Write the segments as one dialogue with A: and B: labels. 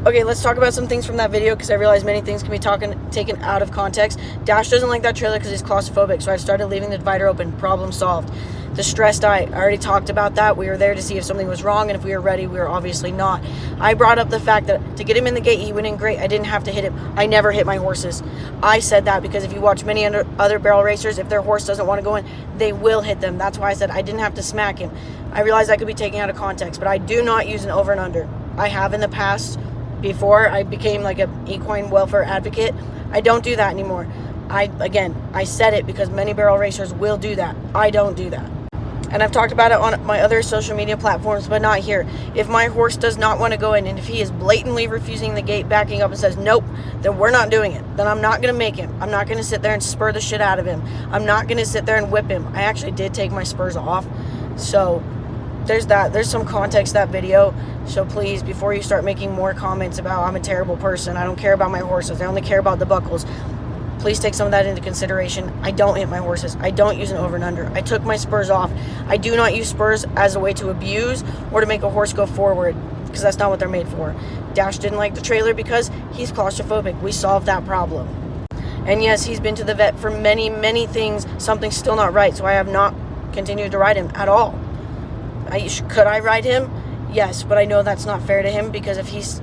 A: Okay, let's talk about some things from that video because I realize many things can be taken out of context. Dash doesn't like that trailer because he's claustrophobic, so I've started leaving the divider open. Problem solved. The stressed eye, I already talked about that. We were there to see if something was wrong, and if we were ready, we were obviously not. I brought up the fact that to get him in the gate, he went in great. I didn't have to hit him. I never hit my horses. I said that because if you watch many other barrel racers, if their horse doesn't want to go in, they will hit them. That's why I said I didn't have to smack him. I realize that could be taken out of context, but I do not use an over and under. I have in the past. Before I became like an equine welfare advocate, I don't do that anymore. I said it because many barrel racers will do that. I don't do that. And I've talked about it on my other social media platforms, but not here. If my horse does not want to go in, and if he is blatantly refusing the gate, backing up and says, nope, then we're not doing it. Then I'm not going to make him. I'm not going to sit there and spur the shit out of him. I'm not going to sit there and whip him. I actually did take my spurs off. So there's that. There's some context to that video. So please, before you start making more comments about I'm a terrible person, I don't care about my horses, I only care about the buckles, please take some of that into consideration. I don't hit my horses. I don't use an over and under. I took my spurs off. I do not use spurs as a way to abuse or to make a horse go forward because that's not what they're made for. Dash didn't like the trailer because he's claustrophobic. We solved that problem. And yes, he's been to the vet for many, many things. Something's still not right, so I have not continued to ride him at all. Could I ride him? Yes, but I know that's not fair to him because if he's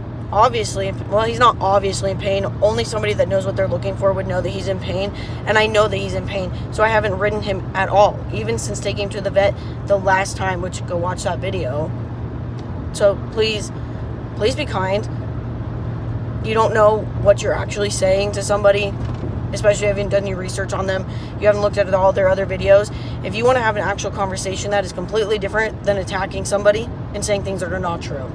A: he's not obviously in pain. Only somebody that knows what they're looking for would know that he's in pain, and I know that he's in pain, so I haven't ridden him at all, even since taking him to the vet the last time, which go watch that video. So please be kind. You don't know what you're actually saying to somebody, especially if you haven't done your research on them. You haven't looked at all their other videos. If you want to have an actual conversation, that is completely different than attacking somebody and saying things that are not true.